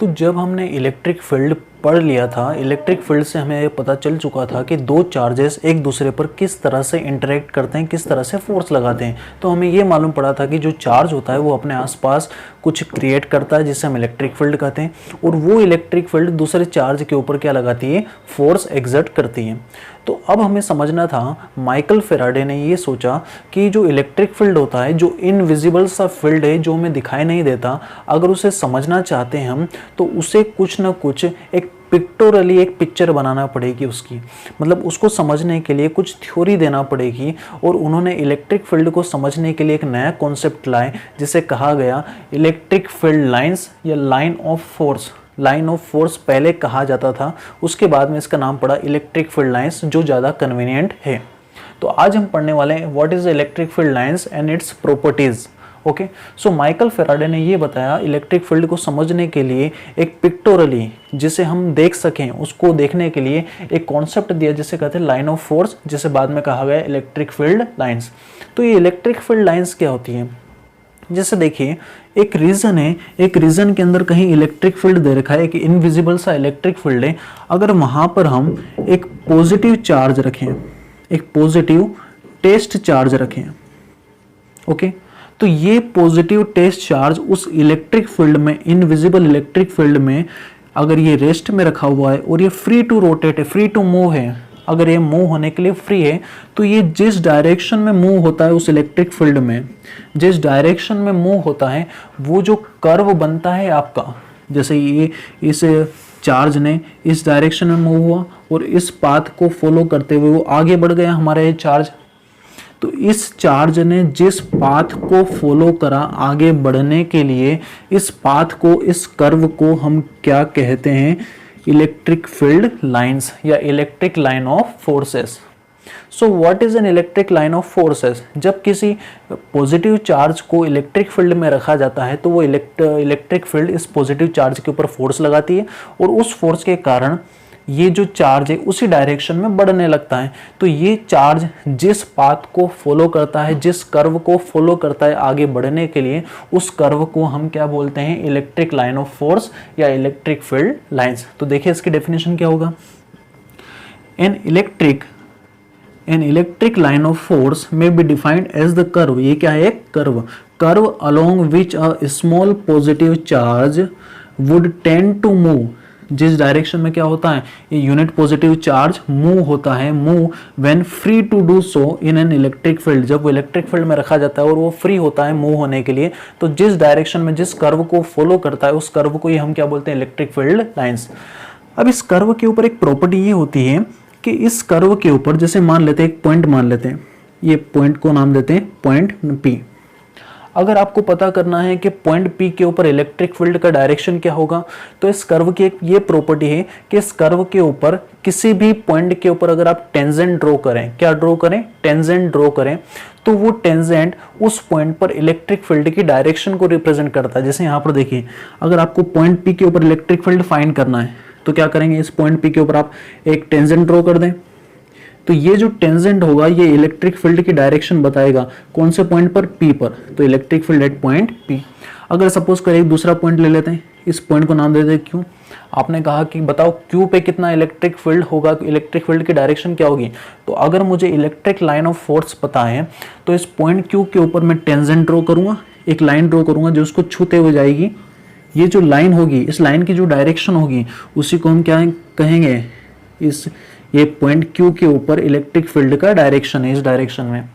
तो जब हमने इलेक्ट्रिक फील्ड पढ़ लिया था, इलेक्ट्रिक फील्ड से हमें ये पता चल चुका था कि दो चार्जेस एक दूसरे पर किस तरह से इंटरेक्ट करते हैं, किस तरह से फोर्स लगाते हैं। तो हमें ये मालूम पड़ा था कि जो चार्ज होता है वो अपने आसपास कुछ क्रिएट करता है जिसे हम इलेक्ट्रिक फील्ड कहते हैं, और वो इलेक्ट्रिक फील्ड दूसरे चार्ज के ऊपर क्या लगाती है, फोर्स एग्जर्ट करती है। तो अब हमें समझना था, माइकल फेराडे ने ये सोचा कि जो इलेक्ट्रिक फील्ड होता है, जो इनविजिबल सा फील्ड है, जो हमें दिखाई नहीं देता, अगर उसे समझना चाहते हैं हम तो उसे कुछ ना कुछ एक पिक्टोरली एक पिक्चर बनाना पड़ेगी उसकी, मतलब उसको समझने के लिए कुछ थ्योरी देना पड़ेगी। और उन्होंने इलेक्ट्रिक फील्ड को समझने के लिए एक नया कॉन्सेप्ट लाए जिसे कहा गया इलेक्ट्रिक फील्ड लाइंस या line of force. Line of force पहले कहा जाता था, उसके बाद में इसका नाम पड़ा इलेक्ट्रिक फील्ड लाइंस, जो ज़्यादा कन्वीनियंट है। तो आज हम पढ़ने वाले हैं what is electric field lines and its properties. Okay, so Michael Faraday ने ये बताया इलेक्ट्रिक फील्ड को समझने के लिए एक पिक्टोरली, जिसे हम देख सकें, उसको देखने के लिए एक कॉन्सेप्ट दिया जिसे कहते हैं लाइन ऑफ फोर्स, जिसे बाद में कहा गया इलेक्ट्रिक फील्ड लाइंस। तो ये इलेक्ट्रिक फील्ड लाइंस क्या होती है? जैसे देखिए, एक रीजन है, एक रीजन के अंदर कहीं इलेक्ट्रिक फील्ड दे रखा है, एक इनविजिबल सा इलेक्ट्रिक फील्ड है। अगर वहां पर हम एक पॉजिटिव चार्ज रखें, एक पॉजिटिव टेस्ट चार्ज रखें, ओके, तो ये पॉजिटिव टेस्ट चार्ज उस इलेक्ट्रिक फील्ड में, इनविजिबल इलेक्ट्रिक फील्ड में, अगर ये रेस्ट में रखा हुआ है और ये फ्री टू रोटेट है, फ्री टू मूव है, अगर ये मूव होने के लिए फ्री है, तो ये जिस डायरेक्शन में मूव होता है उस इलेक्ट्रिक फील्ड में, जिस डायरेक्शन में मूव होता है, वो जो कर्व बनता है आपका, जैसे ये इस चार्ज ने इस डायरेक्शन में मूव हुआ और इस पाथ को फॉलो करते हुए वो आगे बढ़ गया हमारा ये चार्ज। तो इस चार्ज ने जिस पाथ को फॉलो करा आगे बढ़ने के लिए, इस पाथ को, इस कर्व को हम क्या कहते हैं? इलेक्ट्रिक फील्ड लाइंस या electric line of forces. So what is an electric line of forces? जब किसी पॉजिटिव चार्ज को इलेक्ट्रिक फील्ड में रखा जाता है तो वो इलेक्ट्रिक फील्ड इस पॉजिटिव चार्ज के ऊपर फोर्स लगाती है और उस फोर्स के कारण ये जो चार्ज है उसी डायरेक्शन में बढ़ने लगता है। तो ये चार्ज जिस पाथ को फॉलो करता है, जिस कर्व को फॉलो करता है आगे बढ़ने के लिए, उस कर्व को हम क्या बोलते हैं? इलेक्ट्रिक लाइन ऑफ फोर्स या इलेक्ट्रिक फील्ड लाइंस। तो देखिए इसकी डेफिनेशन क्या होगा? An electric line of force में be defined as the curve. ये क्या है? Curve along which a small positive charge would tend to move. जिस डायरेक्शन में क्या होता है? ये यूनिट पॉजिटिव चार्ज मूव होता है, move when free to do so in an electric field. जब वो इलेक्ट्रिक फील्ड में रखा जाता है और वो फ्री होता है मूव होने के लिए, तो जिस डायरेक्शन में, जिस कर्व को फॉलो करता है, उस कर्व को ही हम क्या बोलते हैं? Electric field lines. अब इस कर्व के ऊपर एक प्रॉपर्टी ये होती है कि इस कर्व के ऊपर, जैसे मान लेते हैं एक पॉइंट मान लेते हैं, ये पॉइंट को नाम देते हैं पॉइंट पी। अगर आपको पता करना है कि पॉइंट पी के ऊपर इलेक्ट्रिक फील्ड का डायरेक्शन क्या होगा, तो इस कर्व की एक ये प्रॉपर्टी है कि इस कर्व के ऊपर, किसी भी पॉइंट के ऊपर अगर आप टेंजेंट ड्रॉ करें, क्या ड्रॉ करें? टेंजेंट ड्रॉ करें, तो वो टेंजेंट उस पॉइंट पर इलेक्ट्रिक फील्ड की डायरेक्शन को रिप्रेजेंट करता है। जैसे यहाँ पर देखिए, अगर आपको पॉइंट पी के ऊपर इलेक्ट्रिक फील्ड फाइंड करना है तो क्या करेंगे? इस पॉइंट पी के ऊपर आप एक टेंजेंट ड्रॉ कर दें, तो ये जो टेंजेंट होगा ये इलेक्ट्रिक फील्ड की डायरेक्शन बताएगा। कौन से पॉइंट पर? पी पर। तो electric field at point P. अगर सपोज करें एक दूसरा पॉइंट ले लेते हैं, इस पॉइंट को नाम देते हैं क्यू। आपने कहा कि बताओ क्यू पे कितना इलेक्ट्रिक फील्ड होगा, इलेक्ट्रिक फील्ड की डायरेक्शन क्या होगी? तो अगर मुझे इलेक्ट्रिक लाइन ऑफ फोर्स पता है तो इस पॉइंट क्यू के ऊपर मैं टेंजेंट ड्रॉ करूंगा, एक लाइन ड्रॉ करूंगा जो उसको छूते हुए जाएगी। ये जो लाइन होगी, इस लाइन की जो डायरेक्शन होगी, उसी को हम क्या कहेंगे? ये पॉइंट क्यू के ऊपर इलेक्ट्रिक फील्ड का डायरेक्शन है, इस डायरेक्शन में।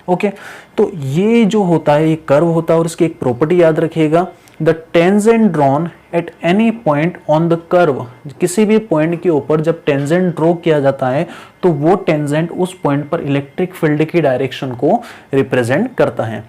ओके, तो ये जो होता है, ये कर्व होता है और इसकी एक प्रॉपर्टी याद रखिएगा, the tangent drawn at any point on the curve. किसी भी पॉइंट के ऊपर जब टेंजेंट ड्रॉ किया जाता है तो वो टेंजेंट उस पॉइंट पर इलेक्ट्रिक फील्ड की डायरेक्शन को रिप्रेजेंट करता है।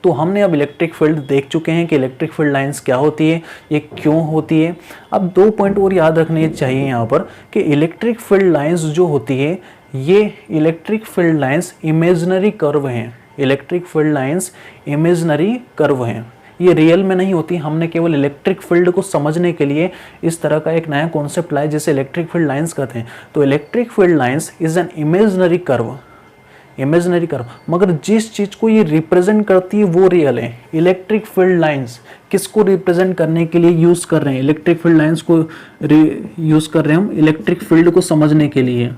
तो हमने अब इलेक्ट्रिक फील्ड देख चुके हैं कि इलेक्ट्रिक फील्ड लाइंस क्या होती है, ये क्यों होती है। अब 2 पॉइंट और याद रखने चाहिए यहाँ पर कि इलेक्ट्रिक फील्ड लाइंस जो होती है, ये electric field lines imaginary curve हैं। Electric field lines imaginary curve हैं, ये रियल में नहीं होती। हमने केवल इलेक्ट्रिक फील्ड को समझने के लिए इस तरह का एक नया कॉन्सेप्ट लाया जिसे इलेक्ट्रिक फील्ड लाइंस कहते हैं। तो electric field lines is an imaginary curve. Imaginary curve, मगर जिस चीज़ को ये रिप्रेजेंट करती है वो रियल है। इलेक्ट्रिक फील्ड लाइंस किसको रिप्रेजेंट करने के लिए यूज़ कर रहे हैं? इलेक्ट्रिक फील्ड लाइंस को यूज़ कर रहे हैं हम इलेक्ट्रिक फील्ड को समझने के लिए।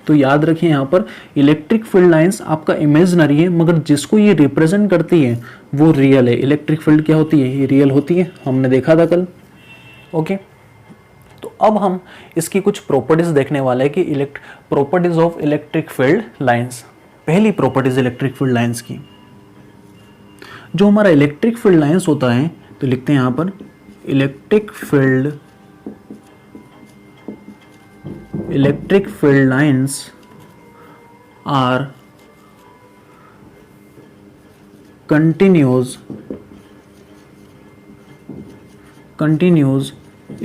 तो याद रखिए यहाँ पर इलेक्ट्रिक फील्ड लाइंस आपका इमेजिनरी है, मगर जिसको ये रिप्रेजेंट करती है वो रियल है। इलेक्ट्रिक फील्ड क्या होती है? ये रियल होती है, हमने देखा था कल। ओके, तो अब हम इसकी कुछ प्रॉपर्टीज देखने वाले हैं कि properties of electric field lines. पहली प्रॉपर्टीज इलेक्ट्रिक फील्ड लाइंस की, जो हमारा इलेक्ट्रिक फील्ड लाइंस होता है, तो लिखते हैं यहाँ पर electric field lines are continuous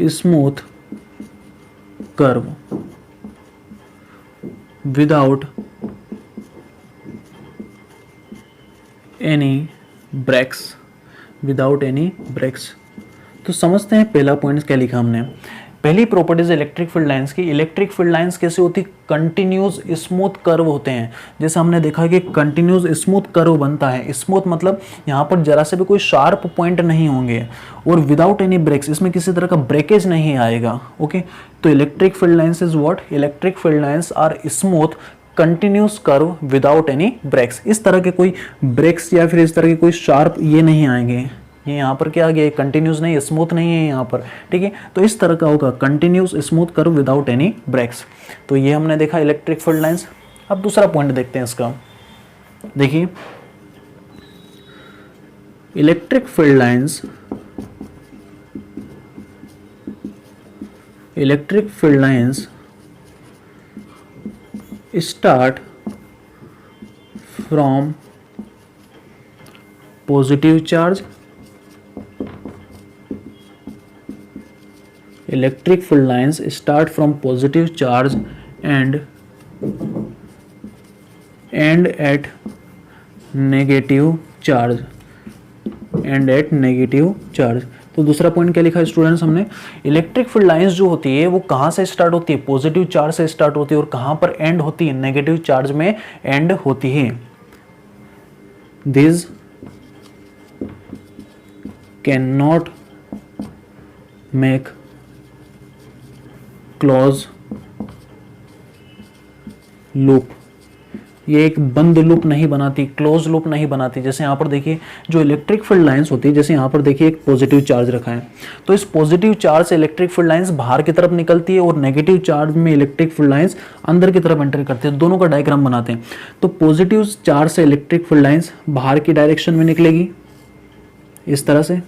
smooth curve without any breaks। तो समझते हैं पहला पॉइंट क्या लिखा हमने। पहली प्रॉपर्टीज इलेक्ट्रिक फील्ड लाइंस की, इलेक्ट्रिक फील्ड लाइंस कैसे होती? कंटिन्यूस स्मूथ कर्व होते हैं। जैसे हमने देखा कि कंटिन्यूस स्मूथ कर्व बनता है। स्मूथ मतलब यहाँ पर जरा से भी कोई शार्प पॉइंट नहीं होंगे, और विदाउट एनी ब्रेक्स, इसमें किसी तरह का ब्रेकेज नहीं आएगा। ओके, तो electric field lines is what? Electric field lines are smooth continuous curve without any breaks. इस तरह के कोई ब्रेक्स या फिर इस तरह के कोई शार्प ये नहीं आएंगे। ये यहाँ पर क्या आ गया? कंटिन्यूस नहीं, स्मूथ नहीं है यहाँ पर, ठीक है। तो इस तरह का होगा continuous smooth curve without any breaks. तो ये हमने देखा इलेक्ट्रिक फील्ड लाइंस। अब दूसरा पॉइंट देखते हैं इसका। देखिए electric field lines start from positive charge. Electric field lines start from positive charge and end at negative charge। तो दूसरा पॉइंट क्या लिखा है स्टूडेंट्स हमने? इलेक्ट्रिक फील्ड लाइंस जो होती है वो कहाँ से स्टार्ट होती है? पॉजिटिव चार्ज से स्टार्ट होती है, और कहाँ पर एंड होती है? नेगेटिव चार्ज में एंड होती है। This can not make close loop. ये एक बंद लूप नहीं बनाती, क्लोज लूप नहीं बनाती। जैसे यहाँ पर देखिए जो इलेक्ट्रिक फील्ड लाइंस होती है, जैसे यहाँ पर देखिए एक पॉजिटिव चार्ज रखा है, तो इस पॉजिटिव चार्ज से इलेक्ट्रिक फील्ड लाइंस बाहर की तरफ निकलती है, और नेगेटिव चार्ज में इलेक्ट्रिक फील्ड लाइंस अंदर की तरफ एंटर करते हैं। दोनों का डायग्राम बनाते हैं। तो पॉजिटिव चार्ज से इलेक्ट्रिक फील्ड लाइंस बाहर की डायरेक्शन में निकलेगी इस तरह से,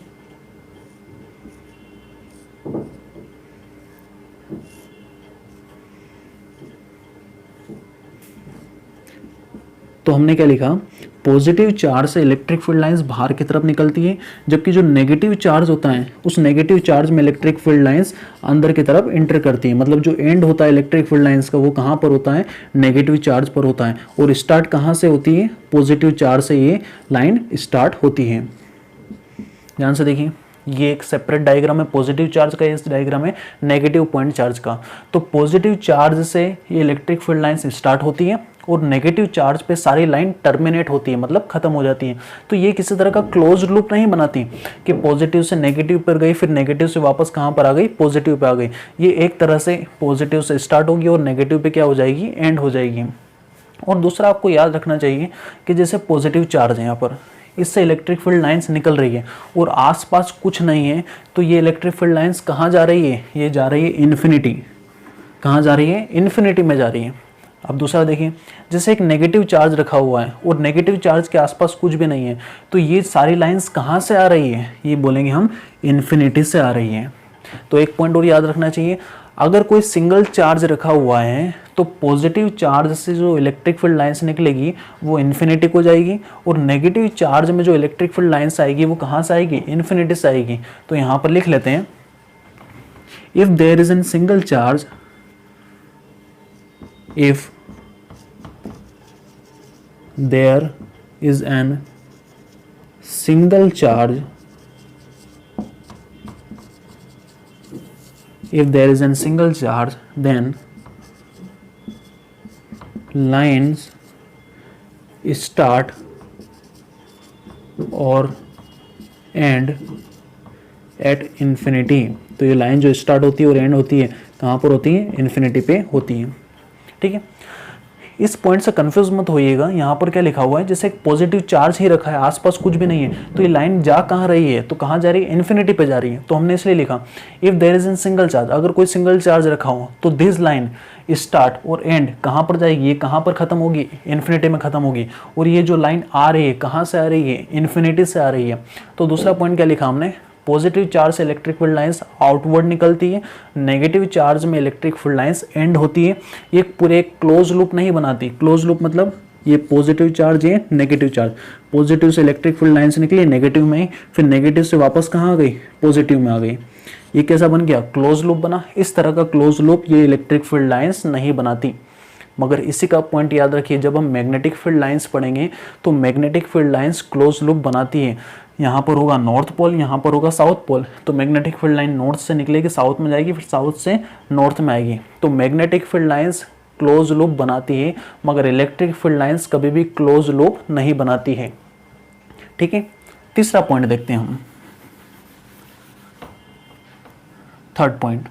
तो हमने क्या लिखा? पॉजिटिव चार्ज से इलेक्ट्रिक फील्ड लाइंस बाहर की तरफ निकलती है, जबकि जो नेगेटिव चार्ज होता है उस नेगेटिव चार्ज में इलेक्ट्रिक फील्ड लाइंस अंदर की तरफ एंटर करती है। मतलब जो एंड होता है इलेक्ट्रिक फील्ड लाइंस का वो कहाँ पर होता है? नेगेटिव चार्ज पर होता है। और स्टार्ट कहाँ से होती है? पॉजिटिव चार्ज से ये लाइन स्टार्ट होती है। ध्यान से देखिए, ये एक सेपरेट डायग्राम है पॉजिटिव चार्ज का, इस डायग्राम है नेगेटिव पॉइंट चार्ज का। तो पॉजिटिव चार्ज से ये इलेक्ट्रिक फील्ड लाइंस स्टार्ट होती है, और नेगेटिव चार्ज पे सारी लाइन टर्मिनेट होती है, मतलब खत्म हो जाती है। तो ये किसी तरह का क्लोज लूप नहीं बनाती कि पॉजिटिव से नेगेटिव पर गई, फिर नेगेटिव से वापस कहाँ पर आ गई? पॉजिटिव पे आ गई। ये एक तरह से पॉजिटिव से स्टार्ट होगी और नेगेटिव पे क्या हो जाएगी? एंड हो जाएगी। और दूसरा आपको याद रखना चाहिए कि जैसे पॉजिटिव चार्ज है यहाँ पर, इससे इलेक्ट्रिक फील्ड लाइंस निकल रही है और आसपास कुछ नहीं है, तो ये इलेक्ट्रिक फील्ड लाइंस कहाँ जा रही है? ये जा रही है इन्फिनिटी। कहाँ जा रही है? इन्फिनिटी में जा रही है। अब दूसरा देखिए, जैसे एक नेगेटिव चार्ज रखा हुआ है और नेगेटिव चार्ज के आसपास कुछ भी नहीं है, तो ये सारी लाइंस कहाँ से आ रही है? ये बोलेंगे हम इन्फिनिटी से आ रही है। तो एक पॉइंट और याद रखना चाहिए, अगर कोई सिंगल चार्ज रखा हुआ है तो पॉजिटिव चार्ज से जो इलेक्ट्रिक फील्ड लाइंस निकलेगी वो इन्फिनिटी को जाएगी, और नेगेटिव चार्ज में जो इलेक्ट्रिक फील्ड लाइंस आएगी वो कहाँ से आएगी? इन्फिनिटी से आएगी। तो यहाँ पर लिख लेते हैं, if there is an single charge, if there is an single charge, then lines start और एंड एट इन्फिनिटी। तो ये लाइन जो स्टार्ट होती है और एंड होती है कहाँ पर होती है? इन्फिनिटी पे होती है। ठीक है, इस पॉइंट से कंफ्यूज मत होइएगा। यहाँ पर क्या लिखा हुआ है, जैसे एक पॉजिटिव चार्ज ही रखा है, आसपास कुछ भी नहीं है, तो ये लाइन जा कहाँ रही है? तो कहाँ जा रही है? इन्फिनिटी पे जा रही है। तो हमने इसलिए लिखा if there is an single charge, अगर कोई सिंगल चार्ज रखा हो तो दिस लाइन स्टार्ट और एंड कहाँ पर जाएगी? ये कहाँ पर खत्म होगी? इन्फिनिटी में खत्म होगी। और ये जो लाइन आ रही है कहाँ से आ रही है? इन्फिनिटी से आ रही है। तो दूसरा पॉइंट क्या लिखा हमने? पॉजिटिव चार्ज से इलेक्ट्रिक फील्ड लाइंस आउटवर्ड निकलती है, नेगेटिव चार्ज में इलेक्ट्रिक फील्ड लाइंस एंड होती है। ये पूरे क्लोज लूप नहीं बनाती। क्लोज लूप मतलब ये पॉजिटिव चार्ज, ये नेगेटिव चार्ज, पॉजिटिव से इलेक्ट्रिक फील्ड लाइंस निकली नेगेटिव में ही, फिर नेगेटिव से वापस कहाँ आ गई? पॉजिटिव में आ गई। ये कैसा बन गया? क्लोज लूप बना। इस तरह का क्लोज लूप ये इलेक्ट्रिक फील्ड लाइंस नहीं बनाती। मगर इसी का पॉइंट याद रखिए, जब हम मैग्नेटिक फील्ड लाइंस पढ़ेंगे तो magnetic field lines close loop बनाती है। यहाँ पर होगा नॉर्थ पोल, यहाँ पर होगा साउथ पोल। तो मैग्नेटिक फील्ड लाइन नॉर्थ से निकलेगी, साउथ में जाएगी, फिर साउथ से नॉर्थ में आएगी। तो magnetic field lines close loop बनाती है, मगर इलेक्ट्रिक फील्ड लाइंस कभी भी क्लोज लूप नहीं बनाती है। ठीक है, तीसरा पॉइंट देखते हैं हम, थर्ड पॉइंट।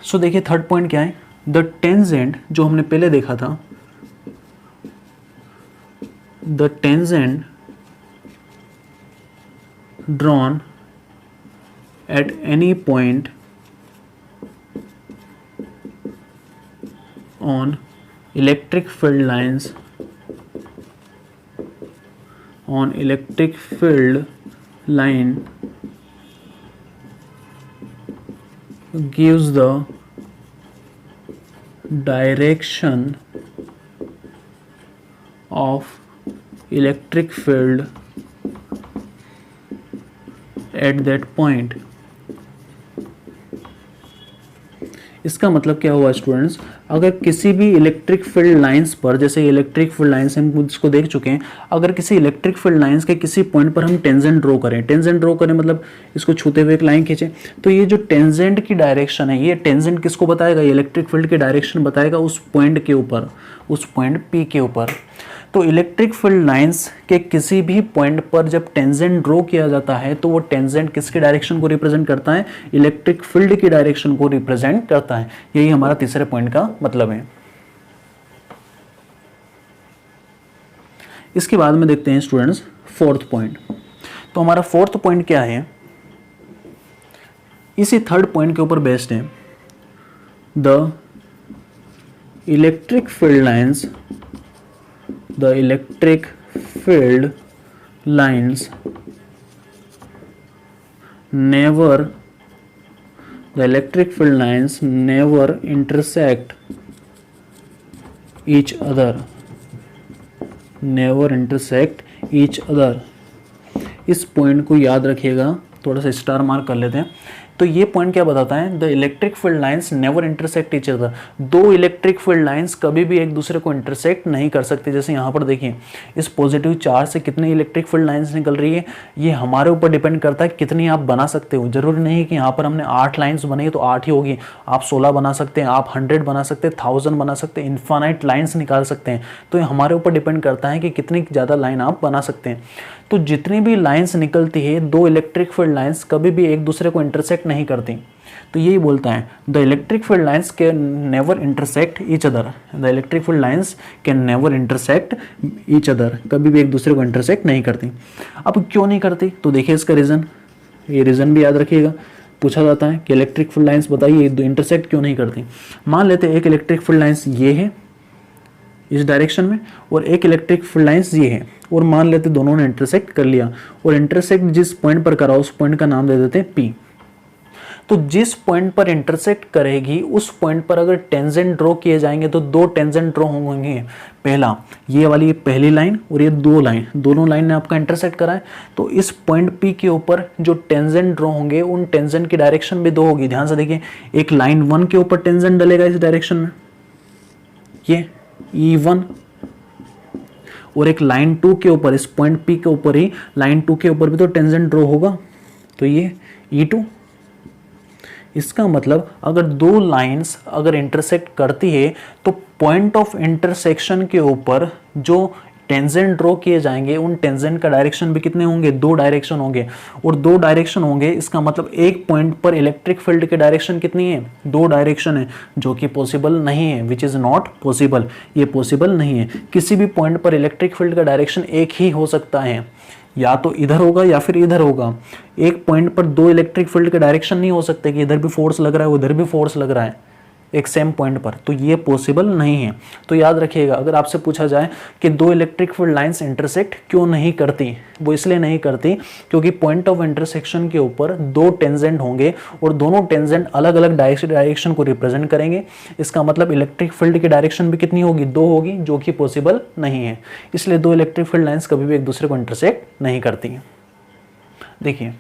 सो देखिए थर्ड पॉइंट क्या है? द टेंजेंट, जो हमने पहले देखा था, the tangent drawn at any point on electric field lines on electric field line gives the direction of electric field at that point। इसका मतलब क्या हुआ स्टूडेंट्स? अगर किसी भी इलेक्ट्रिक फील्ड लाइंस पर, जैसे इलेक्ट्रिक फील्ड लाइंस हम इसको देख चुके हैं, अगर किसी इलेक्ट्रिक फील्ड लाइंस के किसी पॉइंट पर हम टेंजेंट ड्रॉ करें, टेंजेंट ड्रॉ करें मतलब इसको छूते हुए एक लाइन खींचें, तो ये जो टेंजेंट की डायरेक्शन है, ये टेंजेंट किसको बताएगा? इलेक्ट्रिक फील्ड की डायरेक्शन बताएगा उस पॉइंट के ऊपर, उस पॉइंट P के ऊपर। तो इलेक्ट्रिक फील्ड लाइंस के किसी भी पॉइंट पर जब टेंजेंट ड्रॉ किया जाता है तो वो टेंजेंट किसकी डायरेक्शन को रिप्रेजेंट करता है? इलेक्ट्रिक फील्ड की डायरेक्शन को रिप्रेजेंट करता है। यही हमारा तीसरे पॉइंट का मतलब है। इसके बाद में देखते हैं स्टूडेंट्स फोर्थ पॉइंट। तो हमारा फोर्थ पॉइंट क्या है? इसी थर्ड पॉइंट के ऊपर बेस्ड है। The electric field lines, the electric field lines never intersect each other, never intersect each other। इस पॉइंट को याद रखिएगा, थोड़ा सा स्टार मार्क कर लेते हैं। तो ये पॉइंट क्या बताता है? The electric field lines never intersect each other. दो इलेक्ट्रिक फील्ड लाइंस कभी भी एक दूसरे को इंटरसेक्ट नहीं कर सकते। जैसे यहाँ पर देखिए, इस पॉजिटिव चार्ज से कितनी इलेक्ट्रिक फील्ड लाइंस निकल रही है, ये हमारे ऊपर डिपेंड करता है कितनी आप बना सकते हो। जरूरी नहीं है कि यहाँ पर हमने 8 लाइन्स बनाई तो 8 ही होगी, आप 16 बना सकते हैं, आप 100 बना सकते हैं, 1000 बना सकते हैं, इन्फानाइट लाइन्स निकाल सकते हैं। तो ये हमारे ऊपर डिपेंड करता है कि कितनी ज़्यादा लाइन आप बना सकते हैं। तो जितनी भी लाइन्स निकलती है, दो इलेक्ट्रिक फील्ड लाइन्स कभी भी एक दूसरे को इंटरसेक्ट नहीं करती। तो यही बोलता है the electric field lines can never intersect each other, the electric field lines can never intersect each other, कभी भी एक दूसरे को इंटरसेक्ट नहीं करती। अब क्यों नहीं करती? तो देखिए इसका रीज़न, ये रीज़न भी याद रखिएगा। पूछा जाता है कि इलेक्ट्रिक फील्ड लाइंस बताइए इंटरसेक्ट क्यों नहीं करती। मान लेते हैं एक इलेक्ट्रिक फील्ड लाइंस ये है इस डायरेक्शन में, और एक इलेक्ट्रिक फील्ड लाइंस ये है, और मान लेते दोनों ने इंटरसेक्ट कर लिया, और इंटरसेक्ट जिस पॉइंट पर करा उस पॉइंट का नाम दे देते हैं P। तो जिस पॉइंट पर इंटरसेक्ट करेगी उस पॉइंट पर अगर टेंजेंट ड्रॉ किए जाएंगे तो दो टेंजेंट ड्रॉ होंगे। पहला ये वाली पहली लाइन और ये दो लाइन, दोनों लाइन ने आपका इंटरसेक्ट करा है, तो इस पॉइंट P के ऊपर जो टेंजेंट ड्रॉ होंगे उन टेंजेंट की डायरेक्शन भी दो होगी। ध्यान से देखिए, एक लाइन 1 के ऊपर टेंजेंट डलेगा इस डायरेक्शन में, ये E1, और एक लाइन 2 के ऊपर, इस पॉइंट P के ऊपर ही लाइन 2 के ऊपर भी तो टेंजेंट ड्रॉ होगा, तो ये E2। इसका मतलब अगर दो लाइंस अगर इंटरसेक्ट करती है तो पॉइंट ऑफ इंटरसेक्शन के ऊपर जो टेंजेंट ड्रॉ किए जाएंगे उन टेंजेंट का डायरेक्शन भी कितने होंगे, दो डायरेक्शन होंगे। और दो डायरेक्शन होंगे इसका मतलब एक पॉइंट पर इलेक्ट्रिक फील्ड के डायरेक्शन कितनी है, दो डायरेक्शन है, जो कि पॉसिबल नहीं है, विच इज नॉट पॉसिबल, ये पॉसिबल नहीं है। किसी भी पॉइंट पर इलेक्ट्रिक फील्ड का डायरेक्शन एक ही हो सकता है, या तो इधर होगा या फिर इधर होगा। एक पॉइंट पर दो इलेक्ट्रिक फील्ड के डायरेक्शन नहीं हो सकते कि इधर भी फोर्स लग रहा है उधर भी फोर्स लग रहा है एक सेम पॉइंट पर, तो ये पॉसिबल नहीं है। तो याद रखिएगा, अगर आपसे पूछा जाए कि दो इलेक्ट्रिक फील्ड लाइंस इंटरसेक्ट क्यों नहीं करती, वो इसलिए नहीं करती क्योंकि पॉइंट ऑफ इंटरसेक्शन के ऊपर दो टेंजेंट होंगे और दोनों टेंजेंट अलग अलग डायरेक्शन को रिप्रेजेंट करेंगे। इसका मतलब इलेक्ट्रिक फील्ड की डायरेक्शन भी कितनी होगी, दो होगी, जो कि पॉसिबल नहीं है। इसलिए दो इलेक्ट्रिक फील्ड लाइंस कभी भी एक दूसरे को इंटरसेक्ट नहीं करती। देखिए,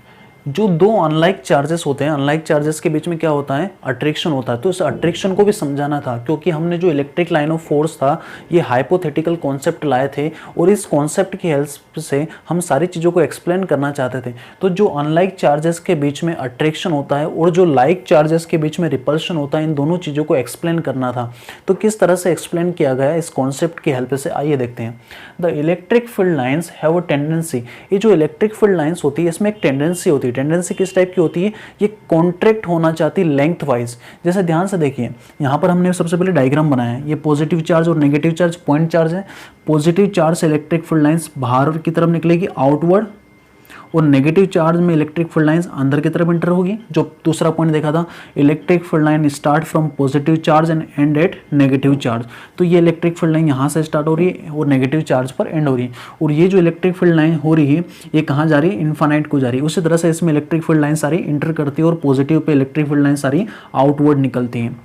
जो दो अनलाइक चार्जेस होते हैं, अनलाइक चार्जेस के बीच में क्या होता है, अट्रैक्शन होता है। तो इस अट्रैक्शन को भी समझाना था, क्योंकि हमने जो इलेक्ट्रिक लाइन ऑफ फोर्स था ये हाइपोथेटिकल कॉन्सेप्ट लाए थे और इस कॉन्सेप्ट की हेल्प से हम सारी चीज़ों को एक्सप्लेन करना चाहते थे। तो जो अनलाइक चार्जेस के बीच में अट्रैक्शन होता है और जो लाइक चार्जेस के बीच में रिपल्शन होता है, इन दोनों चीज़ों को एक्सप्लेन करना था। तो किस तरह से एक्सप्लेन किया गया इस कॉन्सेप्ट की हेल्प से, आइए देखते हैं। The electric field lines have a tendency, ये जो इलेक्ट्रिक फील्ड लाइन्स होती है इसमें एक टेंडेंसी होती है। टेंडेंसी किस टाइप की होती है, ये कॉन्ट्रैक्ट होना चाहती है लेंथ वाइज। जैसे ध्यान से देखिए, यहाँ पर हमने सबसे पहले डायग्राम बनाया है, ये पॉजिटिव चार्ज और नेगेटिव चार्ज पॉइंट चार्ज है। पॉजिटिव चार्ज से इलेक्ट्रिक फील्ड लाइंस बाहर की तरफ निकलेगी आउटवर्ड, और नेगेटिव चार्ज में इलेक्ट्रिक फील्ड लाइंस अंदर की तरफ एंटर होगी। जो दूसरा पॉइंट देखा था, electric field line start from positive charge and end at negative charge. तो ये इलेक्ट्रिक फील्ड लाइन यहाँ से स्टार्ट हो रही है और नेगेटिव चार्ज पर एंड हो रही है। और ये जो इलेक्ट्रिक फील्ड लाइन हो रही है ये कहाँ जा रही है, इन्फानाइट को जा रही है। उसी तरह से इसमें इलेक्ट्रिक फील्ड लाइन सारी इंटर करती है और positive pay electric field line सारी आउटवर्ड निकलती है।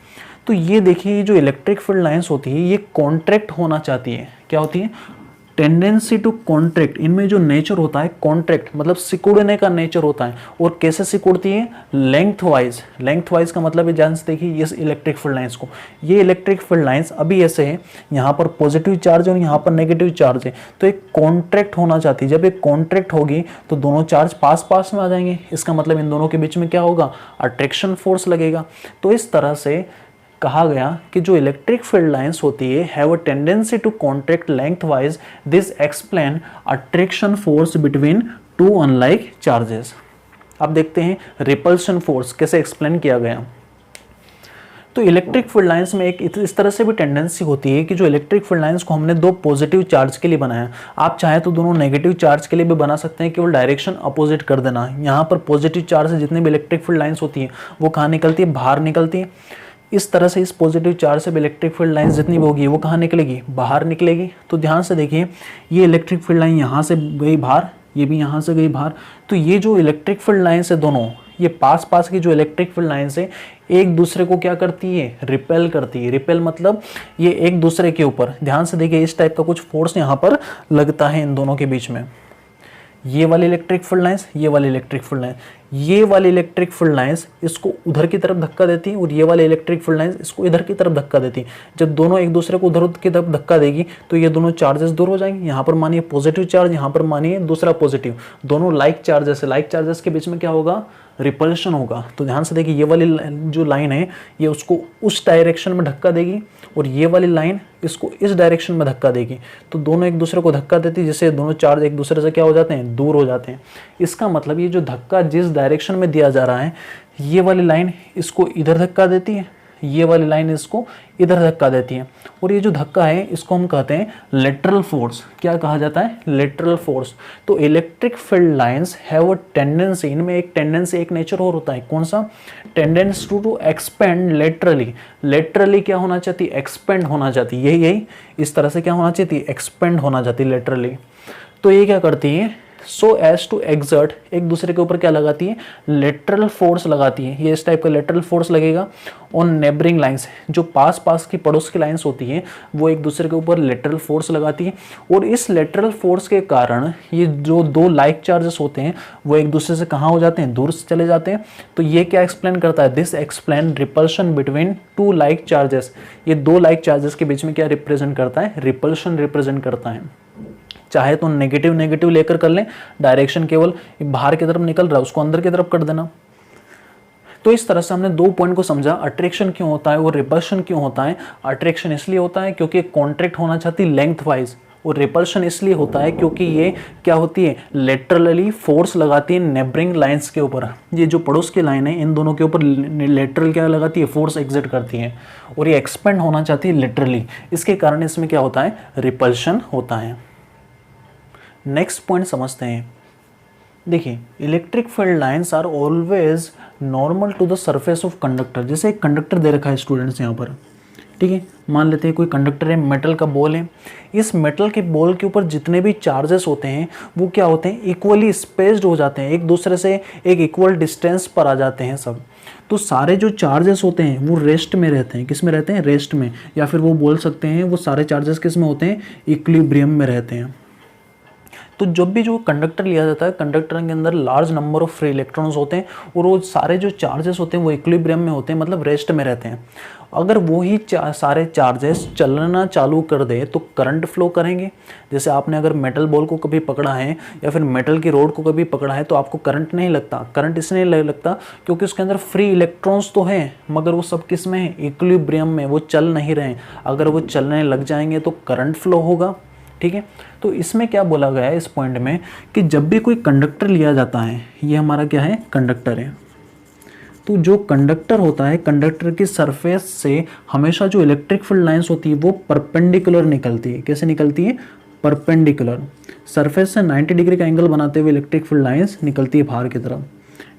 तो ये देखिए, जो इलेक्ट्रिक फील्ड लाइन्स होती है ये कॉन्ट्रैक्ट होना चाहती है। क्या होती है, टेंडेंसी टू कॉन्ट्रैक्ट। इनमें जो नेचर होता है कॉन्ट्रैक्ट मतलब सिकुड़ने का नेचर होता है। और कैसे सिकुड़ती है, लेंथ वाइज। लेंथ वाइज का मतलब है, ध्यान से देखिए ये इलेक्ट्रिक फील्ड लाइंस को, ये इलेक्ट्रिक फील्ड लाइंस अभी ऐसे है, यहाँ पर पॉजिटिव चार्ज और यहाँ पर नेगेटिव चार्ज है, तो एक कॉन्ट्रैक्ट होना चाहती है। जब एक कॉन्ट्रैक्ट होगी तो दोनों चार्ज पास पास में आ जाएंगे। इसका मतलब इन दोनों के बीच में क्या होगा, अट्रैक्शन फोर्स लगेगा। तो इस तरह से कहा गया कि जो इलेक्ट्रिक फील्ड लाइंस होती है have a tendency to contract lengthwise, this explain attraction force between two unlike charges. अब देखते हैं रिपल्शन फोर्स कैसे एक्सप्लेन किया गया। तो इलेक्ट्रिक फील्ड लाइंस में एक इस तरह से भी टेंडेंसी होती है कि जो इलेक्ट्रिक फील्ड लाइंस को हमने दो पॉजिटिव चार्ज के लिए बनाया, आप चाहे तो दोनों नेगेटिव चार्ज के लिए भी बना सकते हैं, केवल डायरेक्शन अपोजिट कर देना। यहाँ पर पॉजिटिव चार्ज से जितनी भी इलेक्ट्रिक फील्ड लाइंस होती है वो कहाँ निकलती है, बाहर निकलती है। इस तरह से इस पॉजिटिव चार्ज से इलेक्ट्रिक फील्ड लाइंस जितनी भी होगी वो कहाँ निकलेगी, बाहर निकलेगी। तो ध्यान से देखिए, ये इलेक्ट्रिक फील्ड लाइन यहाँ से गई बाहर, ये भी यहाँ से गई बाहर। तो ये जो इलेक्ट्रिक फील्ड लाइंस है दोनों, ये पास पास की जो इलेक्ट्रिक फील्ड लाइंस है एक दूसरे को क्या करती है, रिपेल करती है। रिपेल मतलब ये एक दूसरे के ऊपर, ध्यान से देखिए इस टाइप का कुछ फोर्स यहाँ पर लगता है इन दोनों के बीच में। ये वाली इलेक्ट्रिक फील्ड लाइंस, ये वाली इलेक्ट्रिक फील्ड लाइन, ये वाली इलेक्ट्रिक फील्ड लाइंस इसको उधर की तरफ धक्का देती है और ये वाली इलेक्ट्रिक फील्ड लाइंस इसको इधर की तरफ धक्का देती है। जब दोनों एक दूसरे को उधर की तरफ धक्का देगी तो ये दोनों चार्जेस दूर हो जाएंगे। यहाँ पर मानिए पॉजिटिव चार्ज, यहाँ पर मानिए दूसरा पॉजिटिव, दोनों लाइक चार्जेस है। लाइक चार्जेस के बीच में क्या होगा, रिपल्शन होगा। तो ध्यान से देखिए, ये वाली जो लाइन है ये उसको उस डायरेक्शन में धक्का देगी और ये वाली लाइन इसको इस डायरेक्शन में धक्का देगी। तो दोनों एक दूसरे को धक्का देती है, जिससे दोनों चार्ज एक दूसरे से क्या हो जाते हैं, दूर हो जाते हैं। इसका मतलब ये जो धक्का जिस डायरेक्शन में दिया जा रहा है, ये वाली लाइन इसको इधर धक्का देती है, ये वाली लाइन इसको इधर धक्का देती है। और ये जो धक्का है इसको हम कहते हैं लेटरल फोर्स। क्या कहा जाता है, लेटरल फोर्स। तो electric field lines have a tendency, इनमें एक टेंडेंसी, एक नेचर और होता है। कौन सा, tendency to expand laterally. Laterally क्या होना चाहती है, एक्सपेंड होना चाहती है। यही इस तरह से क्या होना चाहती है, एक्सपेंड होना चाहती है लेटरली। तो ये क्या करती है, सो एज टू एक्सर्ट, एक दूसरे के ऊपर क्या लगाती है, लेटरल फोर्स लगाती है। ये इस टाइप का लेटरल फोर्स लगेगा ऑन नेबरिंग लाइंस, जो पास पास की पड़ोस की लाइंस होती हैं वो एक दूसरे के ऊपर लेटरल फोर्स लगाती है। और इस लेटरल फोर्स के कारण ये जो दो लाइक चार्जेस होते हैं वो एक दूसरे से कहाँ हो जाते हैं, दूर चले जाते हैं। तो ये क्या एक्सप्लेन करता है, this explain repulsion between two like charges. ये दो लाइक चार्जेस के बीच में क्या रिप्रेजेंट करता है, रिपल्शन रिप्रेजेंट करता है। चाहे तो नेगेटिव नेगेटिव लेकर कर लें, डायरेक्शन केवल बाहर की तरफ निकल रहा है उसको अंदर की तरफ कर देना। तो इस तरह से हमने दो पॉइंट को समझा, अट्रैक्शन क्यों होता है और रिपल्शन क्यों होता है। अट्रैक्शन इसलिए होता है क्योंकि कॉन्ट्रैक्ट होना चाहती लेंथ वाइज, और रिपल्शन इसलिए होता है क्योंकि ये क्या होती है, लेटरली फोर्स लगाती है नेबरिंग लाइंस के ऊपर। ये जो पड़ोस की लाइन है इन दोनों के ऊपर लेटरल क्या लगाती है, फोर्स एग्जिट करती है, और ये एक्सपेंड होना चाहती है लेटरली, इसके कारण इसमें क्या होता है, रिपल्शन होता है। नेक्स्ट पॉइंट समझते हैं। देखिए, electric field lines are always normal to the surface of conductor. जैसे एक कंडक्टर दे रखा है स्टूडेंट्स यहाँ पर, ठीक है, मान लेते हैं कोई कंडक्टर है, मेटल का बॉल है। इस मेटल के बॉल के ऊपर जितने भी चार्जेस होते हैं वो क्या होते हैं, इक्वली स्पेस्ड हो जाते हैं, एक दूसरे से एक इक्वल डिस्टेंस पर आ जाते हैं सब। तो सारे जो चार्जेस होते हैं वो रेस्ट में रहते हैं। किस में रहते हैं, रेस्ट में, या फिर वो बोल सकते हैं वो सारे चार्जेस किस में होते हैं, इक्विलिब्रियम में रहते हैं। तो जब भी जो कंडक्टर लिया जाता है, कंडक्टर के अंदर large number of free electrons होते हैं और वो सारे जो चार्जेस होते हैं वो इक्विलिब्रियम में होते हैं, मतलब रेस्ट में रहते हैं। अगर वो ही सारे चार्जेस चलना चालू कर दे तो करंट फ्लो करेंगे। जैसे आपने अगर मेटल बॉल को कभी पकड़ा है या फिर मेटल की रोड को कभी पकड़ा है तो आपको करंट नहीं लगता। करंट इसलिए नहीं लगता क्योंकि उसके अंदर फ्री इलेक्ट्रॉन्स तो हैं, मगर वो सब किस में है, इक्विलिब्रियम में, वो चल नहीं रहे। अगर वो चलने लग जाएंगे तो करंट फ्लो होगा। ठीक है, तो इसमें क्या बोला गया है इस पॉइंट में कि जब भी कोई कंडक्टर लिया जाता है, ये हमारा क्या है, कंडक्टर है, तो जो कंडक्टर होता है, कंडक्टर की सरफेस से हमेशा जो इलेक्ट्रिक फील्ड लाइंस होती है वो परपेंडिकुलर निकलती है। कैसे निकलती है, परपेंडिकुलर। सरफेस से 90 डिग्री का एंगल बनाते हुए इलेक्ट्रिक फील्ड लाइंस निकलती है बाहर की तरफ।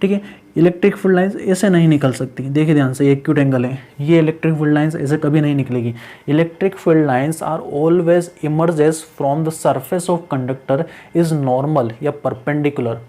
ठीक है, इलेक्ट्रिक फील्ड लाइंस ऐसे नहीं निकल सकती। देखिए ध्यान से, ये एक्यूट एंगल है, ये इलेक्ट्रिक फील्ड लाइंस ऐसे कभी नहीं निकलेगी। Electric field lines are always emerges from the surface of conductor is normal या परपेंडिकुलर।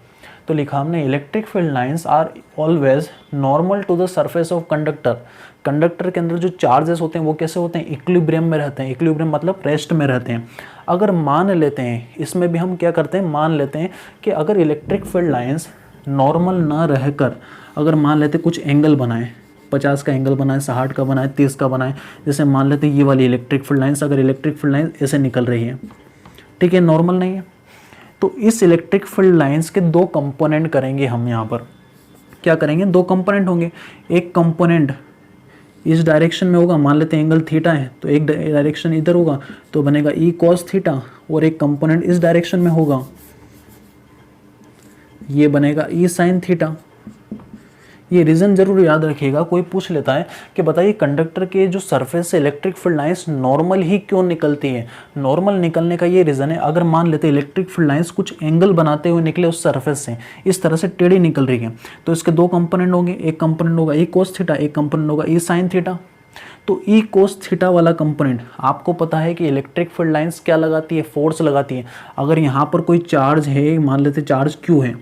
तो लिखा हमने, electric field lines are always normal to the surface of conductor. Conductor के अंदर जो चार्जेस होते हैं वो कैसे होते हैं, इक्विलिब्रियम में रहते हैं। इक्विलिब्रियम मतलब रेस्ट में रहते हैं। अगर मान लेते हैं, इसमें भी हम क्या करते हैं, मान लेते हैं कि अगर इलेक्ट्रिक फील्ड लाइंस नॉर्मल ना रहकर अगर मान लेते कुछ एंगल बनाए, 50 का एंगल बनाए, 60 का बनाए, 30 का बनाए, जैसे मान लेते ये वाली इलेक्ट्रिक फील्ड लाइंस, अगर इलेक्ट्रिक फील्ड लाइंस ऐसे निकल रही है, ठीक है, नॉर्मल नहीं है, तो इस इलेक्ट्रिक फील्ड लाइंस के दो कंपोनेंट करेंगे हम। यहाँ पर क्या करेंगे, दो कंपोनेंट होंगे। एक कंपोनेंट इस डायरेक्शन में होगा, मान लेते हैं एंगल थीटा है तो एक डायरेक्शन इधर होगा तो बनेगा ई कॉस थीटा, और एक कंपोनेंट इस डायरेक्शन में होगा, ये बनेगा ई साइन थीटा। ये रीज़न जरूर याद रखिएगा, कोई पूछ लेता है कि बताइए कंडक्टर के जो सरफेस से इलेक्ट्रिक फील्ड लाइंस नॉर्मल ही क्यों निकलती है। नॉर्मल निकलने का ये रीज़न है, अगर मान लेते इलेक्ट्रिक फील्ड लाइंस कुछ एंगल बनाते हुए निकले उस सरफेस से, इस तरह से टेढ़ी निकल रही है, तो इसके दो कंपोनेंट होंगे। एक कंपोनेंट होगा ई कोस थीटा, एक कंपोनेंट होगा ई साइन थीटा। तो ई कोस थीटा वाला कंपोनेंट, आपको पता है कि इलेक्ट्रिक फील्ड लाइंस क्या लगाती है, फोर्स लगाती है। अगर यहाँ पर कोई चार्ज है, मान लेते चार्ज क्यू है,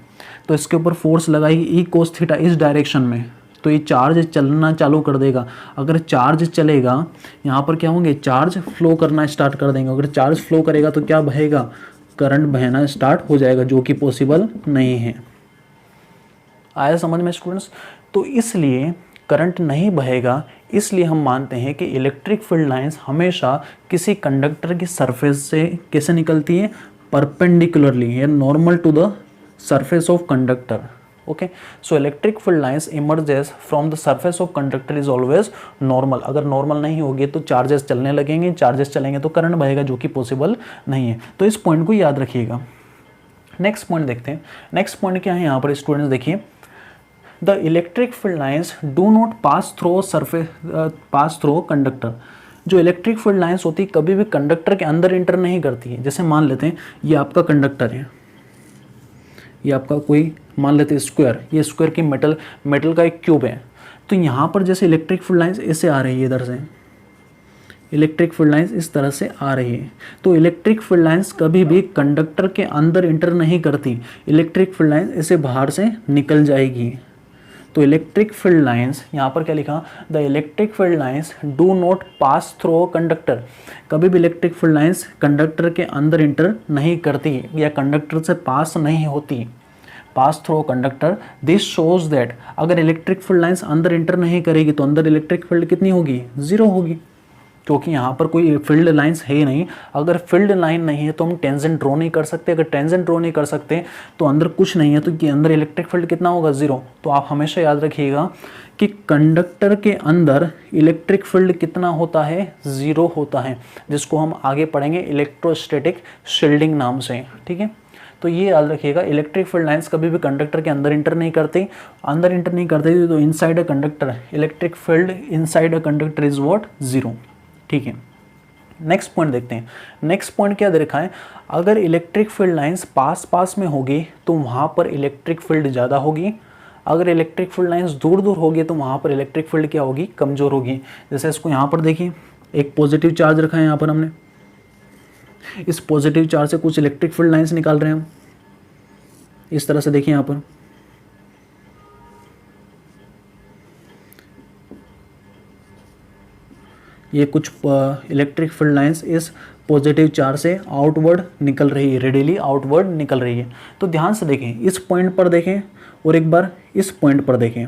तो इसके ऊपर फोर्स लगाएगी ई कोस थीटा इस डायरेक्शन में, तो ये चार्ज चलना चालू कर देगा। अगर चार्ज चलेगा, यहाँ पर क्या होंगे, चार्ज फ्लो करना स्टार्ट कर देंगे। अगर चार्ज फ्लो करेगा तो क्या बहेगा, करंट बहना स्टार्ट हो जाएगा, जो कि पॉसिबल नहीं है। आया समझ में स्टूडेंट्स? तो इसलिए करंट नहीं बहेगा, इसलिए हम मानते हैं कि इलेक्ट्रिक फील्ड लाइंस हमेशा किसी कंडक्टर की सरफेस से कैसे निकलती है, परपेंडिकुलरली या normal to the surface of conductor. Okay, so electric field lines emerges from the surface of conductor is always normal. अगर नॉर्मल नहीं होगी तो चार्जेस चलने लगेंगे, चार्जेस चलेंगे तो करंट बहेगा, जो कि पॉसिबल नहीं है। तो इस पॉइंट को याद रखिएगा। नेक्स्ट पॉइंट देखते हैं। नेक्स्ट पॉइंट क्या है यहाँ पर स्टूडेंट्स, देखिए, the electric field lines do not pass through conductor. जो इलेक्ट्रिक फील्ड लाइंस होती है कभी भी कंडक्टर के अंदर इंटर नहीं करती है। जैसे मान लेते हैं ये आपका कंडक्टर है, ये आपका कोई मान लेते हैं स्क्वायर, ये स्क्वायर की मेटल का एक क्यूब है, तो यहाँ पर जैसे इलेक्ट्रिक फील्ड लाइंस ऐसे आ रही है, इधर से इलेक्ट्रिक फील्ड लाइंस इस तरह से आ रही है, तो इलेक्ट्रिक फील्ड लाइंस कभी भी कंडक्टर के अंदर इंटर नहीं करती। इलेक्ट्रिक फील्ड लाइंस ऐसे बाहर से निकल जाएगी। तो इलेक्ट्रिक फील्ड लाइंस, यहाँ पर क्या लिखा, the electric field lines do not pass through conductor. कभी भी इलेक्ट्रिक फील्ड लाइंस कंडक्टर के अंदर इंटर नहीं करती या कंडक्टर से पास नहीं होती, pass through conductor. This shows that अगर इलेक्ट्रिक फील्ड लाइंस अंदर इंटर नहीं करेगी तो अंदर इलेक्ट्रिक फील्ड कितनी होगी, जीरो होगी। क्योंकि यहाँ पर कोई फील्ड लाइंस है ही नहीं। अगर फील्ड लाइन नहीं है तो हम टेंजेंट ड्रॉ नहीं कर सकते, अगर टेंजेंट ड्रॉ नहीं कर सकते तो अंदर कुछ नहीं है, तो कि अंदर इलेक्ट्रिक फील्ड कितना होगा, 0। तो आप हमेशा याद रखिएगा कि कंडक्टर के अंदर इलेक्ट्रिक फील्ड कितना होता है, 0 होता है, जिसको हम आगे पढ़ेंगे इलेक्ट्रोस्टैटिक शील्डिंग नाम से, ठीक है। तो ये याद रखिएगा, इलेक्ट्रिक फील्ड लाइंस कभी भी कंडक्टर के अंदर इंटर नहीं करती, तो inside a conductor electric field inside a conductor is what, 0, ठीक है। नेक्स्ट पॉइंट देखते हैं। नेक्स्ट पॉइंट क्या दे रखा है, अगर इलेक्ट्रिक फील्ड लाइंस पास पास में होगी तो वहाँ पर इलेक्ट्रिक फील्ड ज़्यादा होगी, अगर इलेक्ट्रिक फील्ड लाइंस दूर दूर होगी तो वहाँ पर इलेक्ट्रिक फील्ड क्या होगी, कमज़ोर होगी। जैसे इसको यहाँ पर देखिए, एक पॉजिटिव चार्ज रखा है यहाँ पर हमने, इस पॉजिटिव चार्ज से कुछ इलेक्ट्रिक फील्ड लाइंस निकाल रहे हैं हम, इस तरह से देखिए यहाँ पर, ये कुछ इलेक्ट्रिक फील्ड लाइंस इस पॉजिटिव चार्ज से आउटवर्ड निकल रही है, रेडिली आउटवर्ड निकल रही है। तो ध्यान से देखें, इस पॉइंट पर देखें और एक बार इस पॉइंट पर देखें।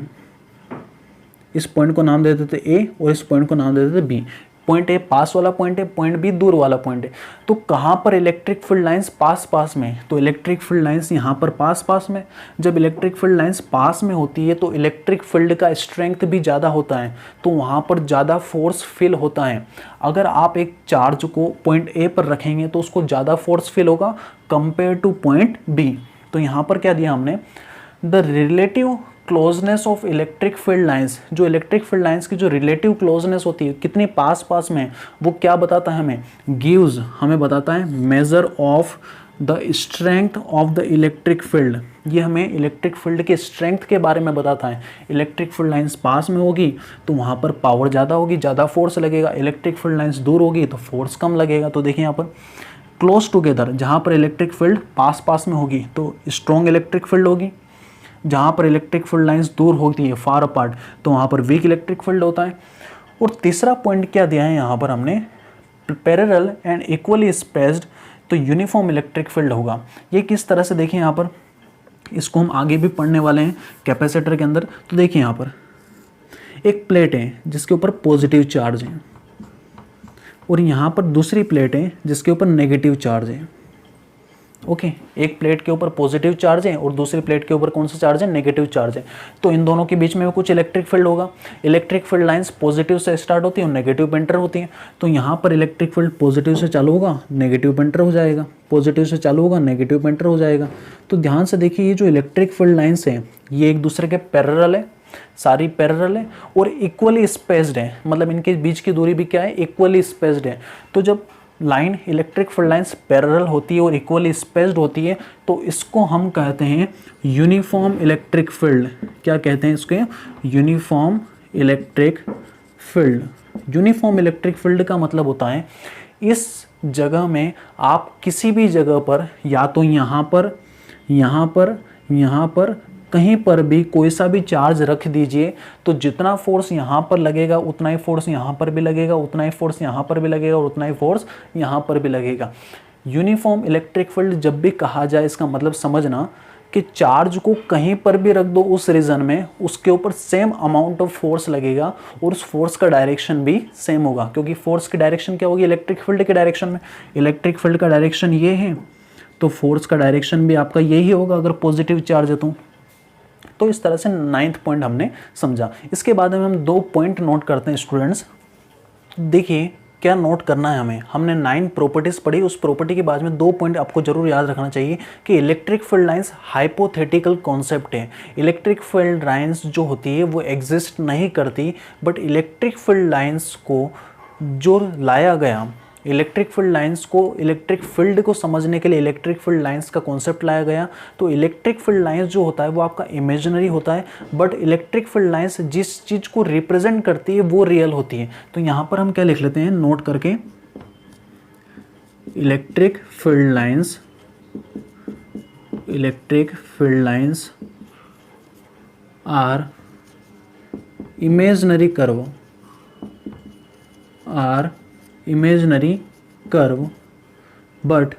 इस पॉइंट को नाम दे देते ए और इस पॉइंट को नाम दे देते बी। पॉइंट ए पास वाला पॉइंट है, पॉइंट बी दूर वाला पॉइंट है। तो कहाँ पर इलेक्ट्रिक फील्ड लाइंस पास पास में, तो इलेक्ट्रिक फील्ड लाइंस यहाँ पर पास पास में। जब इलेक्ट्रिक फील्ड लाइंस पास में होती है तो इलेक्ट्रिक फील्ड का स्ट्रेंथ भी ज़्यादा होता है, तो वहाँ पर ज़्यादा फोर्स फील होता है। अगर आप एक चार्ज को पॉइंट ए पर रखेंगे तो उसको ज़्यादा फोर्स फील होगा कंपेयर टू पॉइंट बी। तो यहाँ पर क्या दिया हमने, the relative closeness of electric field lines, जो इलेक्ट्रिक फील्ड लाइंस की जो रिलेटिव क्लोजनेस होती है, कितनी पास पास में, वो क्या बताता है हमें, गिव्स, हमें बताता है measure of the strength of the electric field. ये हमें इलेक्ट्रिक फील्ड के स्ट्रेंथ के बारे में बताता है। इलेक्ट्रिक फील्ड लाइंस पास में होगी तो वहाँ पर पावर ज़्यादा होगी, ज़्यादा फोर्स लगेगा। इलेक्ट्रिक फील्ड लाइंस दूर होगी तो फोर्स कम लगेगा। तो देखिए यहाँ पर क्लोज टुगेदर, जहाँ पर इलेक्ट्रिक फील्ड पास पास में होगी तो स्ट्रॉन्ग इलेक्ट्रिक फील्ड होगी, जहाँ पर इलेक्ट्रिक फील्ड लाइंस दूर होती है फार अपार्ट तो वहाँ पर वीक इलेक्ट्रिक फील्ड होता है। और तीसरा पॉइंट क्या दिया है यहाँ पर हमने, पैरेलल एंड इक्वली स्पेस्ड तो यूनिफॉर्म इलेक्ट्रिक फील्ड होगा। ये किस तरह से देखें यहाँ पर, इसको हम आगे भी पढ़ने वाले हैं कैपेसिटर के अंदर। तो देखिए यहाँ पर एक प्लेट है जिसके ऊपर पॉजिटिव चार्ज है और यहाँ पर दूसरी प्लेट है जिसके ऊपर नेगेटिव चार्ज है। ओके, एक प्लेट के ऊपर पॉजिटिव चार्ज है और दूसरी प्लेट के ऊपर कौन सा चार्ज है, नेगेटिव चार्ज है। तो इन दोनों के बीच में कुछ इलेक्ट्रिक फील्ड होगा। इलेक्ट्रिक फील्ड लाइंस पॉजिटिव से स्टार्ट होती है और नेगेटिव पे एंटर होती है। तो यहाँ पर इलेक्ट्रिक फील्ड पॉजिटिव से चालू होगा, नेगेटिव पे एंटर हो जाएगा, पॉजिटिव से चालू होगा, नेगेटिव पे एंटर हो जाएगा। तो ध्यान से देखिए, ये जो इलेक्ट्रिक फील्ड लाइन्स है ये एक दूसरे के पैरेलल है, सारी पैरेलल है और इक्वली स्पेस्ड है, मतलब इनके बीच की दूरी भी क्या है, इक्वली स्पेस्ड है। तो जब line electric field lines parallel होती है और इक्वली स्पेस्ड होती है तो इसको हम कहते हैं यूनिफॉर्म इलेक्ट्रिक फील्ड। क्या कहते हैं इसके, uniform electric field. Uniform electric field का मतलब होता है इस जगह में आप किसी भी जगह पर, या तो यहाँ पर, यहाँ पर, यहाँ पर, कहीं पर भी कोई सा भी चार्ज रख दीजिए तो जितना फोर्स यहाँ पर लगेगा उतना ही फोर्स यहाँ पर भी लगेगा, उतना ही फोर्स यहाँ पर भी लगेगा और उतना ही फोर्स यहाँ पर भी लगेगा। यूनिफॉर्म इलेक्ट्रिक फील्ड जब भी कहा जाए इसका मतलब समझना कि चार्ज को कहीं पर भी रख दो उस रीजन में, उसके ऊपर सेम अमाउंट ऑफ फोर्स लगेगा और उस फोर्स का डायरेक्शन भी सेम होगा। क्योंकि फोर्स की डायरेक्शन क्या होगी, इलेक्ट्रिक फील्ड के डायरेक्शन में। इलेक्ट्रिक फील्ड का डायरेक्शन ये है तो फोर्स का डायरेक्शन भी आपका यही होगा अगर पॉजिटिव चार्ज है तो इस तरह से 9th पॉइंट हमने समझा। इसके बाद में हम 2 पॉइंट नोट करते हैं स्टूडेंट्स। देखिए क्या नोट करना है हमें, हमने 9 प्रॉपर्टीज पढ़ी, उस प्रॉपर्टी के बाद में 2 पॉइंट आपको जरूर याद रखना चाहिए कि electric field lines hypothetical concept है। इलेक्ट्रिक फील्ड लाइंस जो होती है वो एग्जिस्ट नहीं करती, बट इलेक्ट्रिक फील्ड लाइंस को जो लाया गया, इलेक्ट्रिक फील्ड लाइंस को, इलेक्ट्रिक फील्ड को समझने के लिए इलेक्ट्रिक फील्ड लाइंस का कॉन्सेप्ट लाया गया। तो इलेक्ट्रिक फील्ड लाइंस जो होता है वो आपका इमेजिनरी होता है, बट इलेक्ट्रिक फील्ड लाइंस जिस चीज़ को रिप्रेजेंट करती है वो रियल होती है। तो यहाँ पर हम क्या लिख लेते हैं नोट करके, electric field lines, electric field lines are imaginary curve, are imaginary curve but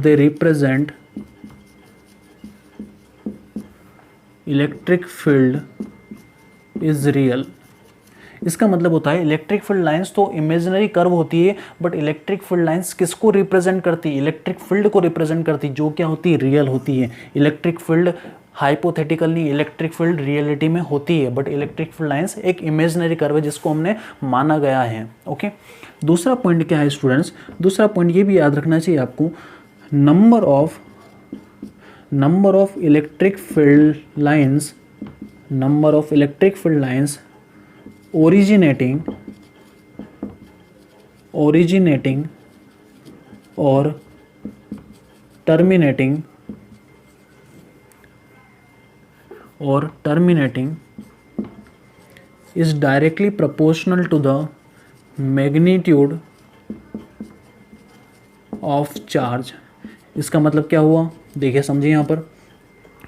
they represent electric field is real. इसका मतलब होता है इलेक्ट्रिक फील्ड लाइंस तो इमेजिनरी कर्व होती है, बट इलेक्ट्रिक फील्ड लाइंस किसको रिप्रेजेंट करती है? इलेक्ट्रिक फील्ड को रिप्रेजेंट करती है, जो क्या होती है? रियल होती है। इलेक्ट्रिक फील्ड हाइपोथेटिकल नहीं, इलेक्ट्रिक फील्ड रियलिटी में होती है, बट इलेक्ट्रिक फील्ड लाइंस एक इमेजिनरी कर्व है जिसको हमने माना गया है। ओके, दूसरा पॉइंट क्या है स्टूडेंट्स? दूसरा पॉइंट ये भी याद रखना चाहिए आपको, number of electric field lines, number of electric field lines originating or terminating is directly proportional to the magnitude of charge। इसका मतलब क्या हुआ? देखिए समझिए, यहाँ पर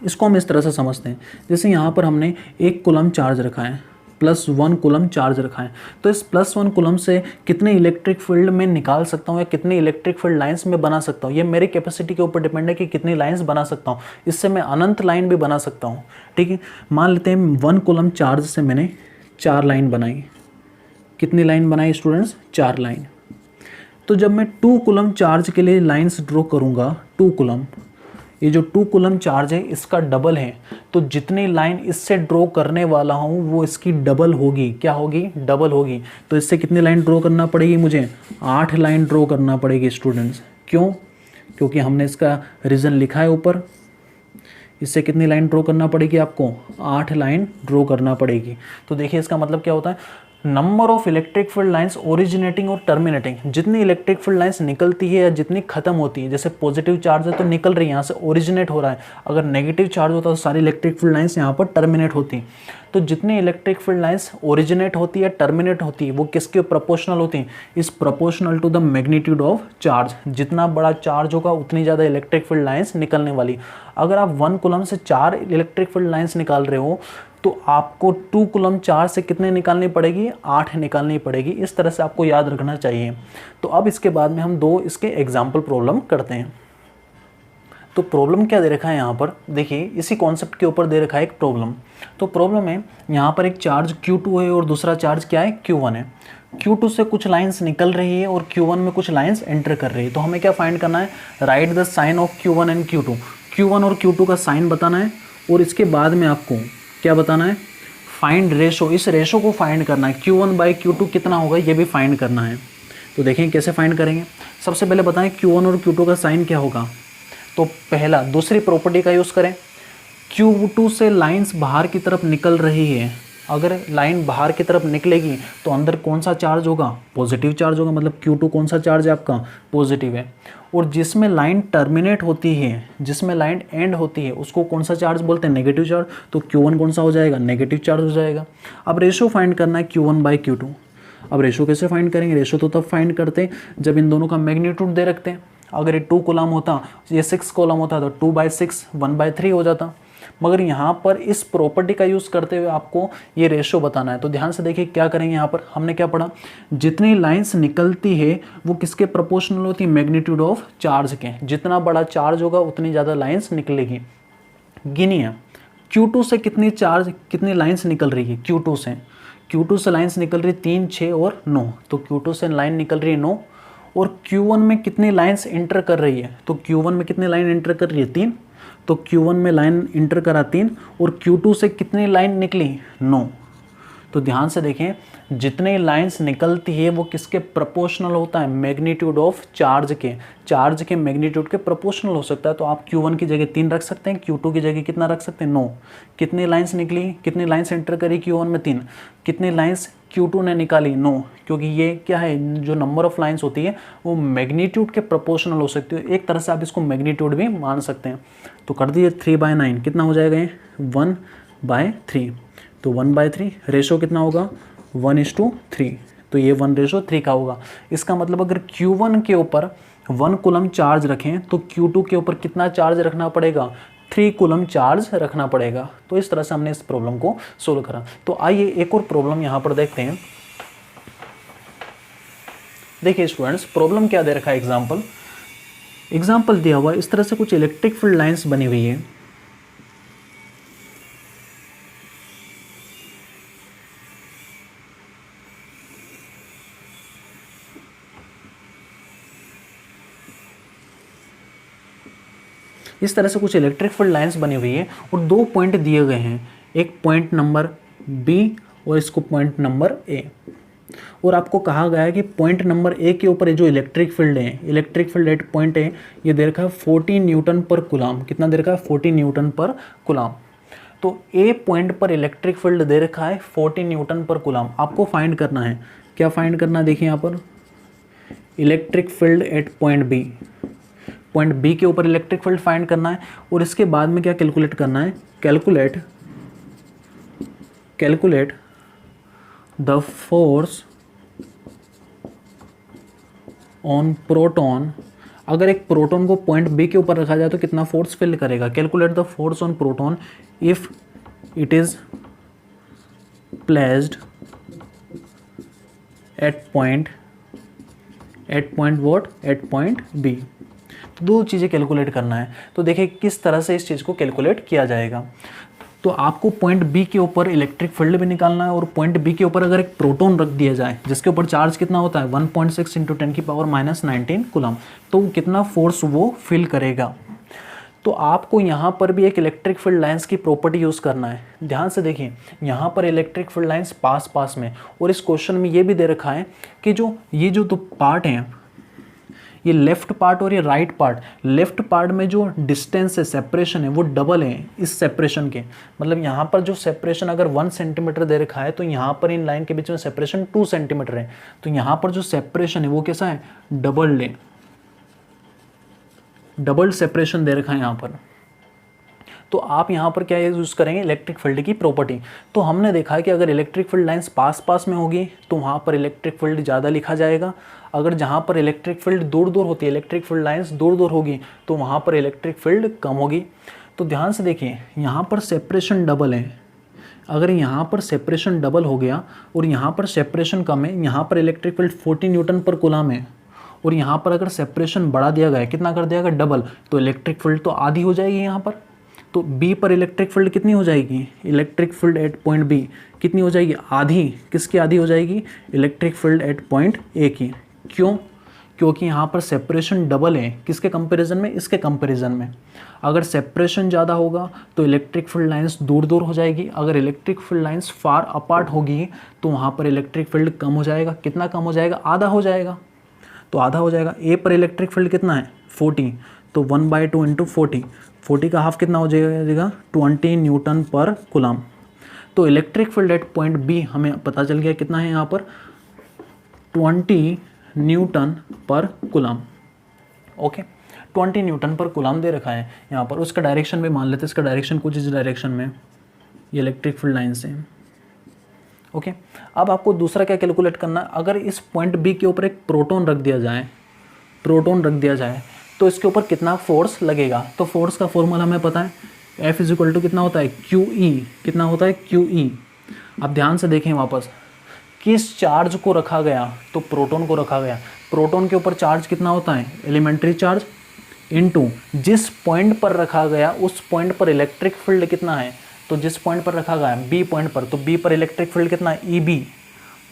इसको हम इस तरह से समझते हैं, जैसे यहाँ पर हमने 1 कूलम चार्ज रखा है, +1 कूलम चार्ज रखा है, तो इस +1 कूलम से कितने इलेक्ट्रिक फील्ड में निकाल सकता हूँ या कितने इलेक्ट्रिक फील्ड लाइंस में बना सकता हूँ, ये मेरी कैपेसिटी के ऊपर डिपेंड है कि कितनी लाइंस बना सकता हूँ। इससे मैं अनंत लाइन भी बना सकता हूँ। ठीक है, मान लेते हैं 1 कूलम चार्ज से मैंने 4 लाइन बनाई। कितनी लाइन बनाई स्टूडेंट्स? 4 लाइन। तो जब मैं 2 कूलम चार्ज के लिए लाइन्स ड्रॉ करूँगा, 2 कूलम, ये जो 2 कूलम चार्ज है इसका डबल है, तो जितनी लाइन इससे ड्रॉ करने वाला हूँ वो इसकी डबल होगी। क्या होगी? डबल होगी। तो इससे कितनी लाइन ड्रॉ करना पड़ेगी मुझे? 8 लाइन ड्रॉ करना पड़ेगी स्टूडेंट्स। क्यों? क्योंकि हमने इसका रीज़न लिखा है ऊपर। इससे कितनी लाइन ड्रॉ करना पड़ेगी आपको? 8 लाइन ड्रॉ करना पड़ेगी। तो देखिए इसका मतलब क्या होता है, number of electric field lines originating और टर्मिनेटिंग, जितनी इलेक्ट्रिक फील्ड लाइंस निकलती है या जितनी खत्म होती है, जैसे पॉजिटिव चार्ज है तो निकल रही है, यहाँ से ओरिजिनेट हो रहा है, अगर नेगेटिव चार्ज होता तो सारी इलेक्ट्रिक फील्ड लाइंस यहाँ पर टर्मिनेट होती। तो जितनी इलेक्ट्रिक फील्ड लाइंस ओरिजिनेट होती है, टर्मिनेट होती है, वो किसके प्रोपोर्शनल होती हैं? Is proportional to the magnitude of charge. जितना बड़ा चार्ज होगा उतनी ज़्यादा इलेक्ट्रिक फील्ड लाइंस निकलने वाली। अगर आप 1 कूलम से 4 इलेक्ट्रिक फील्ड लाइंस निकाल रहे हो तो आपको 2 कूलम चार्ज से कितने निकालनी पड़ेगी? 8 निकालनी पड़ेगी। इस तरह से आपको याद रखना चाहिए। तो अब इसके बाद में हम 2 इसके एग्जाम्पल प्रॉब्लम करते हैं। तो प्रॉब्लम क्या दे रखा है यहाँ पर? देखिए इसी कॉन्सेप्ट के ऊपर दे रखा है एक प्रॉब्लम। तो प्रॉब्लम है यहाँ पर एक चार्ज Q2 है और दूसरा चार्ज क्या है? Q1 है। Q2 से कुछ लाइंस निकल रही है और Q1 में कुछ लाइंस एंटर कर रही है। तो हमें क्या फाइंड करना है? Write the sign of Q1 and Q2। Q1 और Q2 का साइन बताना है और इसके बाद में आपको क्या बताना है? Find ratio. इस रेशो को फाइंड करना है। Q1/Q2 कितना होगा ये भी फाइंड करना है। तो देखें कैसे फाइंड करेंगे। सबसे पहले बताएं Q1 और Q2 का साइन क्या होगा। तो पहला दूसरी प्रॉपर्टी का यूज़ करें। Q2 से लाइंस बाहर की तरफ निकल रही है, अगर लाइन बाहर की तरफ निकलेगी तो अंदर कौन सा चार्ज होगा? पॉजिटिव चार्ज होगा। मतलब Q2 कौन सा चार्ज है आपका? पॉजिटिव है। और जिसमें लाइन टर्मिनेट होती है, जिसमें लाइन एंड होती है, उसको कौन सा चार्ज बोलते हैं? Negative charge. तो Q1 कौन सा हो जाएगा? नेगेटिव चार्ज हो जाएगा। अब रेशो फाइंड करना है Q1/Q2। अब रेशो कैसे फाइंड करेंगे? रेशो तो तब फाइंड करते हैं जब इन दोनों का मैग्नीट्यूड दे रखते हैं। अगर ये 2 कॉलम होता, ये 6 कॉलम होता तो 2/6 1/3 हो जाता। मगर यहाँ पर इस प्रॉपर्टी का यूज़ करते हुए आपको ये रेशो बताना है। तो ध्यान से देखिए क्या करेंगे। यहाँ पर हमने क्या पढ़ा? जितनी लाइंस निकलती है वो किसके प्रोपोर्शनल होती है? मैग्नीट्यूड ऑफ चार्ज के। जितना बड़ा चार्ज होगा उतनी ज़्यादा लाइंस निकलेगी। गिनिए Q2 से कितनी लाइंस निकल रही है? Q2 से लाइंस निकल रही है 3, 6 और 9। तो Q2 से लाइन निकल रही है 9। और Q1 में कितनी लाइंस इंटर कर रही है? तो Q1 में कितनी लाइन इंटर कर रही है? 3। तो Q1 में लाइन इंटर करा 3 और Q2 से कितनी लाइन निकली? 9। तो ध्यान से देखें, जितने लाइंस निकलती है वो किसके प्रोपोर्शनल होता है? मैग्नीट्यूड ऑफ चार्ज के मैग्नीट्यूड के प्रोपोर्शनल हो सकता है। तो आप Q1 की जगह 3 रख सकते हैं, Q2 की जगह कितना रख सकते हैं? 9। कितनी लाइंस निकली? कितनी लाइंस एंटर करी Q1 में? 3। कितनी लाइंस Q2 ने निकाली? 9। क्योंकि ये क्या है, जो नंबर ऑफ लाइंस होती है वो मैग्नीट्यूड के प्रोपोर्शनल हो सकती है। एक तरह से आप इसको मैग्नीट्यूड भी मान सकते हैं। तो कर दीजिए 3/9 कितना हो जाएगा? ये 1/3। तो 1/3 रेशो कितना होगा? 1:3। तो ये 1:3 का होगा। इसका मतलब अगर Q1 के ऊपर 1 कूलम चार्ज रखें तो Q2 के ऊपर कितना चार्ज रखना पड़ेगा? 3 कूलम चार्ज रखना पड़ेगा। तो इस तरह से हमने इस प्रॉब्लम को सोल्व करा। तो आइए एक और प्रॉब्लम यहाँ पर देखते हैं। देखिए स्टूडेंट्स, प्रॉब्लम क्या दे रखा है? एग्जाम्पल दिया हुआ है। इस तरह से कुछ इलेक्ट्रिक फील्ड लाइंस बनी हुई है। इस तरह से कुछ इलेक्ट्रिक फील्ड लाइंस बनी हुई है और दो पॉइंट दिए गए हैं, एक पॉइंट नंबर बी और इसको पॉइंट नंबर ए। और आपको कहा गया है कि पॉइंट नंबर ए के ऊपर जो इलेक्ट्रिक फील्ड है, इलेक्ट्रिक फील्ड एट पॉइंट ए, ये दे रखा है 40 न्यूटन पर कूलाम। कितना दे रखा है? 40 न्यूटन पर कूलाम। तो ए पॉइंट पर इलेक्ट्रिक फील्ड दे रखा है 40 न्यूटन पर कूलाम। आपको फाइंड करना है, क्या फाइंड करना है? देखिए यहाँ पर electric field at point B, point B के ऊपर इलेक्ट्रिक फील्ड फाइंड करना है। और इसके बाद में क्या कैलकुलेट करना है? Calculate the force on proton. अगर एक प्रोटॉन को पॉइंट बी के ऊपर रखा जाए तो कितना फोर्स फील करेगा? Calculate the force on proton if it is placed at point B. तो दो चीज़ें कैलकुलेट करना है। तो देखिए किस तरह से इस चीज़ को कैलकुलेट किया जाएगा। तो आपको पॉइंट बी के ऊपर इलेक्ट्रिक फील्ड भी निकालना है और पॉइंट बी के ऊपर अगर एक प्रोटॉन रख दिया जाए जिसके ऊपर चार्ज कितना होता है 1.6 × 10⁻⁻19 कूलम, तो कितना फोर्स वो फील करेगा। तो आपको यहाँ पर भी एक इलेक्ट्रिक फील्ड लाइंस की प्रॉपर्टी यूज़ करना है। ध्यान से देखिए यहाँ पर इलेक्ट्रिक फील्ड लाइंस पास में, और इस क्वेश्चन में ये भी दे रखा है कि ये जो दो पार्ट हैं, ये लेफ्ट पार्ट और ये राइट पार्ट, लेफ्ट पार्ट में जो डिस्टेंस है, सेपरेशन है, वो डबल है इस सेपरेशन के। मतलब यहाँ पर जो सेपरेशन अगर 1 सेंटीमीटर दे रखा है तो यहाँ पर इन लाइन के बीच में सेपरेशन 2 सेंटीमीटर है। तो यहाँ पर जो सेपरेशन है वो कैसा है? डबल सेपरेशन दे रखा है यहाँ पर। तो आप यहाँ पर क्या यूज़ करेंगे? इलेक्ट्रिक फील्ड की प्रॉपर्टी। तो हमने देखा है कि अगर इलेक्ट्रिक फील्ड लाइंस पास में होगी तो वहाँ पर इलेक्ट्रिक फील्ड ज़्यादा लिखा जाएगा। अगर जहाँ पर इलेक्ट्रिक फील्ड दूर होती है, इलेक्ट्रिक फील्ड लाइंस दूर होगी, तो वहाँ पर इलेक्ट्रिक फील्ड कम होगी। तो ध्यान से देखिए यहाँ पर सेपरेशन डबल है। अगर यहाँ पर सेपरेशन डबल हो गया और यहाँ पर सेपरेशन कम है, यहाँ पर इलेक्ट्रिक फील्ड 40 न्यूटन पर कूलम है और यहाँ पर अगर सेपरेशन बढ़ा दिया गया, कितना कर दिया गया? डबल, तो इलेक्ट्रिक फील्ड तो आधी हो जाएगी यहाँ पर। तो बी पर इलेक्ट्रिक फील्ड कितनी हो जाएगी? Electric field at point B कितनी हो जाएगी? आधी। किसकी आधी हो जाएगी? Electric field at point A की। क्यों? क्योंकि यहाँ पर सेपरेशन डबल है। किसके कंपैरिजन में? इसके कंपैरिजन में। अगर सेपरेशन ज़्यादा होगा तो इलेक्ट्रिक फील्ड लाइंस दूर हो जाएगी। अगर electric field lines far apart होगी तो वहाँ पर इलेक्ट्रिक फील्ड कम हो जाएगा। कितना कम हो जाएगा? आधा हो जाएगा। तो आधा हो जाएगा। ए पर इलेक्ट्रिक फील्ड कितना है? 40, तो 1/2 × 40, 40 का हाफ कितना हो जाएगा? 20 न्यूटन पर कूलम। तो electric field at point B हमें पता चल गया कितना है यहाँ पर? 20 न्यूटन पर कूलम। ओके, 20 न्यूटन पर कूलम दे रखा है यहाँ पर। उसका डायरेक्शन भी मान लेते हैं, इसका डायरेक्शन कुछ इस डायरेक्शन में, ये इलेक्ट्रिक फील्ड लाइन से। ओके, अब आपको दूसरा क्या कैलकुलेट करना है? अगर इस पॉइंट बी के ऊपर एक प्रोटॉन रख दिया जाए तो इसके ऊपर कितना फोर्स लगेगा? तो फोर्स का फॉर्मूला हमें पता है, F = कितना होता है? QE। कितना होता है? QE। अब ध्यान से देखें वापस, किस चार्ज को रखा गया? तो प्रोटॉन को रखा गया। प्रोटॉन के ऊपर चार्ज कितना होता है? एलिमेंट्री चार्ज इनटू जिस पॉइंट पर रखा गया उस पॉइंट पर इलेक्ट्रिक फील्ड कितना है? तो जिस पॉइंट पर रखा गया बी पॉइंट पर, तो बी पर इलेक्ट्रिक फील्ड कितना है? EB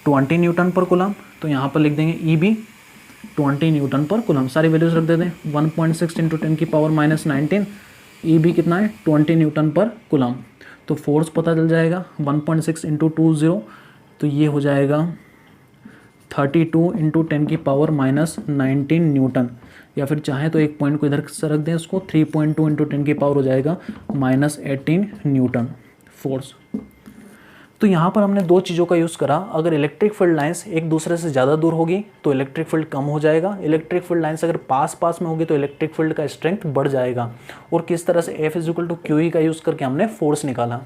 20 न्यूटन पर कूलम। तो यहाँ पर लिख देंगे EB 20 न्यूटन पर कूलम। सारी वैल्यूज रख देते हैं। 1.6 × 10⁻⁻19, EB कितना है? 20 न्यूटन पर कूलम। तो फोर्स पता चल जाएगा 1.6 × 20, तो ये हो जाएगा 32 × 10⁻⁻19 न्यूटन। या फिर चाहे तो एक पॉइंट को इधर से रख दें, उसको 3.2 × 10 की पावर हो जाएगा -18 न्यूटन फोर्स। तो यहाँ पर हमने दो चीज़ों का यूज़ करा। अगर इलेक्ट्रिक फील्ड लाइंस एक दूसरे से ज़्यादा दूर होगी तो इलेक्ट्रिक फील्ड कम हो जाएगा। इलेक्ट्रिक फील्ड लाइंस अगर पास में होगी तो इलेक्ट्रिक फील्ड का स्ट्रेंथ बढ़ जाएगा। और किस तरह से F = QE का यूज़ करके हमने फोर्स निकाला।